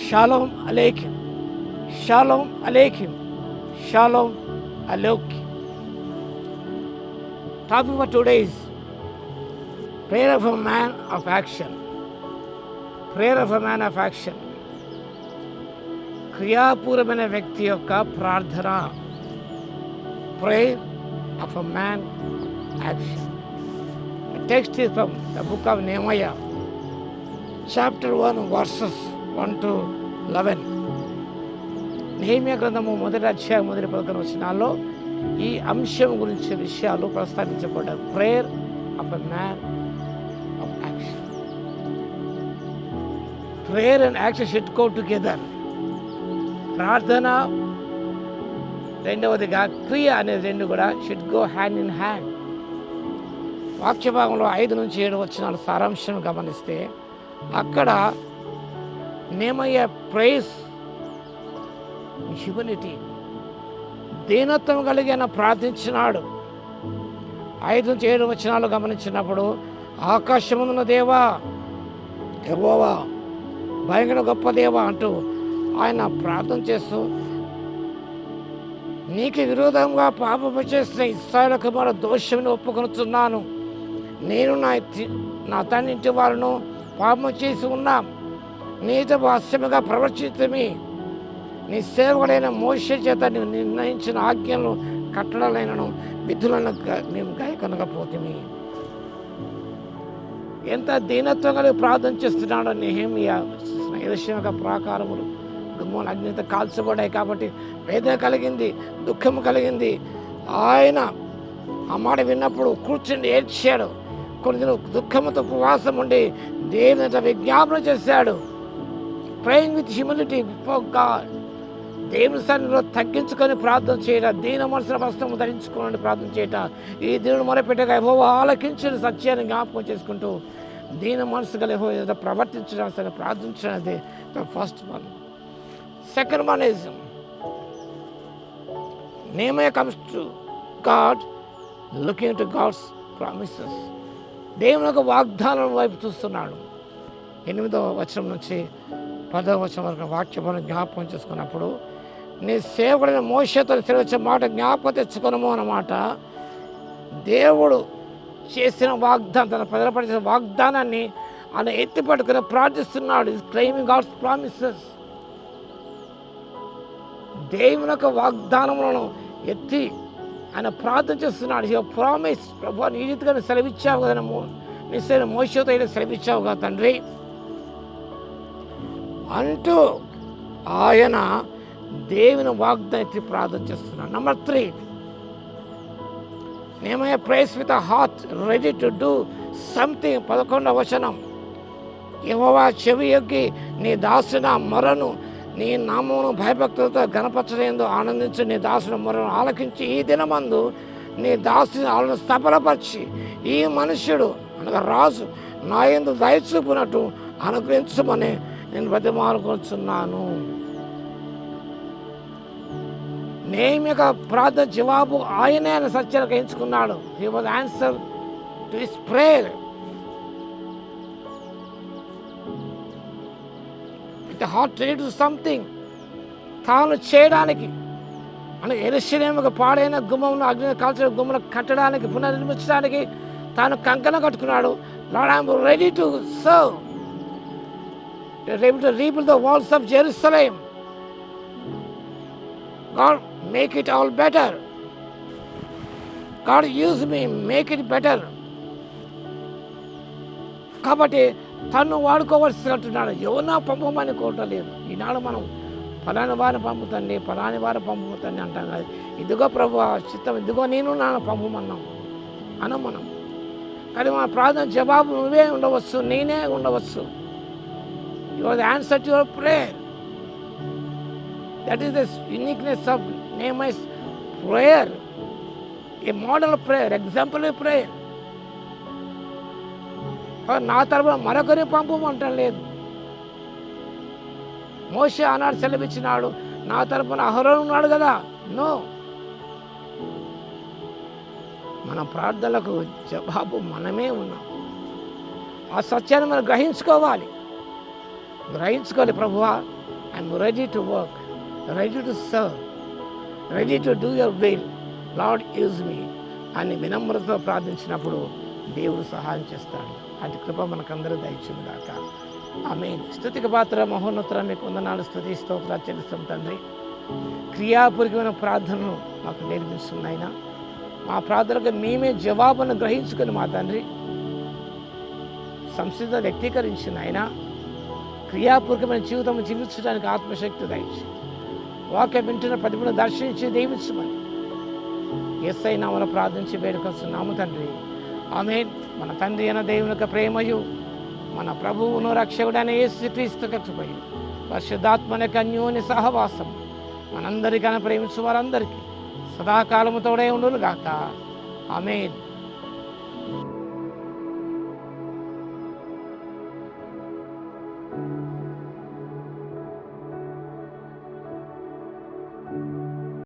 Shalom అలేఖిం, షాలోమ్ అలేఖిం, షాలోమ్ అలోకి. Topic for today is prayer of a man of action. Prayer of a man of action. క్రియాపూర్వమైన వ్యక్తి యొక్క ప్రార్థన. Prayer of a man action. The text is from the book of Nehemiah, chapter 1, verses 1 to 11. Nehemiah గ్రంథము మొదటి అధ్యాయం మొదటి 11 వచనాల్లో ఈ అంశం గురించి విషయాలు ప్రస్తావించబడ్డాయి. Prayer of a man of action. Prayer and action should go together. ప్రార్థన, రెండవదిగా క్రియ అనేది రెండు కూడా should go hand in hand. వాక్య భాగంలో 5 నుంచి 7 వచనాల సారాంశం గమనిస్తే అక్కడ నెహెమ్యా ప్రేయర్స్ హ్యూమిలిటీ, దీనత్వం కలిగి ఆయన ప్రార్థించినాడు. 5 నుంచి 7 వచనాలు గమనించినప్పుడు ఆకాశమున్న దేవా యెహోవా, భయంకర గొప్ప దేవా అంటూ ఆయన ప్రార్థన చేస్తూ, నీకు విరోధంగా పాపము చేసిన ఇశ్రాయేలు కుమారుల దోషమును ఒప్పుకొనుచున్నాను. నేను నా తండ్రి ఇంటి వారును పాపము చేసి ఉన్నాం. నీతో హాస్యముగా ప్రవర్తించమి. నీ సేవకుడైన మోషే చేత నీవు నిర్ణయించిన ఆజ్ఞలను కట్టడలైనను విధులను మేము గాయకొనకపోతేమి. ఎంత దీనత్వం కలిగి ప్రార్థన చేస్తున్నాడో నెహెమ్యా. యెరూషలేము ప్రాకారములు గుమ్మం అగ్నితో కాల్చబడ్డాయి కాబట్టి వేదన కలిగింది, దుఃఖము కలిగింది. ఆయన ఆ మాట విన్నప్పుడు కూర్చుని ఏడ్చాడు. కొన్ని దుఃఖముతో ఉపవాసం ఉండి దేవుని విజ్ఞాపన చేశాడు. Praying with humility before God. దేవుని సన్నిధిలో తగ్గించుకొని ప్రార్థన చేయట, దీన మనసుల వస్త్రము ధరించుకోవాలని ప్రార్థన చేయట, ఈ దేవుడు మొరపెట్టగా యెహోవా ఆలకించిన సత్యాన్ని జ్ఞాపకం చేసుకుంటూ దీన మనసు గల యెహోవా ప్రవర్తించడం ప్రార్థించడం. The first one. Second one is Nehemiah comes to God looking to God's promises. దేవుని యొక్క వాగ్దానం వైపు చూస్తున్నాడు. 8వ వచనం నుంచి 10వ వచనం వరకు వాక్యమును జ్ఞాపకం చేసుకున్నప్పుడు, నీ సేవకుడైన మోషేతో సెలవిచ్చే మాట జ్ఞాపకం తెచ్చుకున్నాము అన్నమాట. దేవుడు చేసిన వాగ్దానం, తన ప్రజలపడిన వాగ్దానాన్ని ఆయన ఎత్తి పట్టుకుని ప్రార్థిస్తున్నాడు. Is claiming God's promises. దేవుని యొక్క వాగ్దానములను ఎత్తి ఆయన ప్రార్థన చేస్తున్నాడు. యు ప్రామిస్, ప్రభు నీ రీతిగా సెలవిచ్చావు కదా, నీ సేవ మోషేతో అయితే సెలవిచ్చావు కదా తండ్రి అంటూ ఆయన దేవుని వాగ్దానం ఎత్తి ప్రార్థన చేస్తున్నాడు. Number 3, Nehemiah prays with a heart ready to do something. 11వ వచనం, యెహోవా చెవి యొగ్గి నీ దాసుని మొరను, నీ నామమును భయభక్తులతో గణపరచలేందు ఆనందించి నీ దాసుని మొరను ఆలకించి ఈ దినమందు నీ దాసుని ఆలను స్థపలపరిచి ఈ మనుష్యుడు అనగా రాజు నా యందు దయచూపునట్టు అనుగ్రహించమని నేను బతిమాలుకొనుచున్నాను. నెహెమ్యా ప్రార్థన జవాబు ఆయనే ఆయన సత్యాన్ని గ్రహించుకున్నాడు. He was answer to his prayer with heart ready to something. తాను చేయడానికి అంటే యెరూషలేముకు పాడైన గుమ్మను అగ్ని కాల్చిన గుమ్మను కట్టడానికి, పునర్నిర్మించడానికి తాను కంకణం కట్టుకున్నాడు. Lord, I am ready to serve, able to rebuild the walls of Jerusalem. God, make it all better. God, use me, make it better. కాబట్టి తను వాడుకోవాల్సి అంటున్నాడు. ఎవరినా పంపమని కోరలేదు. ఈనాడు మనం ఫలాని వారిని పంపుతండి, ఫలాని వారిని పంపుతండి అంటాం కదా. ఇదిగో ప్రభు చిత్తం, ఇదిగో నేను నాన్న పంపమన్నాం అనం మనం. కానీ మన ప్రార్థన జవాబు నువ్వే ఉండవచ్చు, నేనే ఉండవచ్చు. You are the answer to your prayer. That is the uniqueness of Nehemiah's prayer. A model prayer, exemplary prayer. నా తరపున మరొకరి పంపమంటం లేదు. మోషే ఆనాడు సెలవిచ్చినాడు, నా తరపున అహరోను ఉన్నాడు కదా. నో, మన ప్రార్థనలకు జవాబు మనమే ఉన్నాం. ఆ సత్యాన్ని మనం గ్రహించుకోవాలి. ప్రభువా I'm ready to work, ready to serve, ready to do your will, lord use మీ అని వినమ్రతతో ప్రార్థించినప్పుడు దేవుడు సహాయం చేస్తాడు. అటు కృప మనకందరూ దయచేయును గాక. ఆమేన్. స్తుతికి పాత్ర మహోన్నతుల మీకు వందనాలు, స్తుతి స్తోత్రాలు చెల్లిస్తాం తండ్రి. క్రియాపూర్వకమైన ప్రార్థనను మాకు నేర్పిస్తున్నాయినా మా ప్రార్థనకు మేమే జవాబును గ్రహించుకొని మా తండ్రి సంసిద్ధ వ్యక్తీకరించిన ఆయన క్రియాపూర్వకమైన జీవితం జీవించడానికి ఆత్మశక్తి దయచి వాక్యం వింటున్న ప్రతిభను దర్శించి దీవించమని యేసయ్య నామములో ప్రార్థించి వేడుకొస్తున్నాము తండ్రి. ఆమేన్. మన తండ్రి అయిన దేవుని యొక్క ప్రేమయు, మన ప్రభువును రక్షకుడైన యేసుక్రీస్తు కృపయు, పరిశుద్ధాత్మ యొక్క అన్యోన్య సహవాసం మనందరికీ ప్రేమించు వారందరికీ సదాకాలము తోడే ఉండును గాక. ఆమేన్.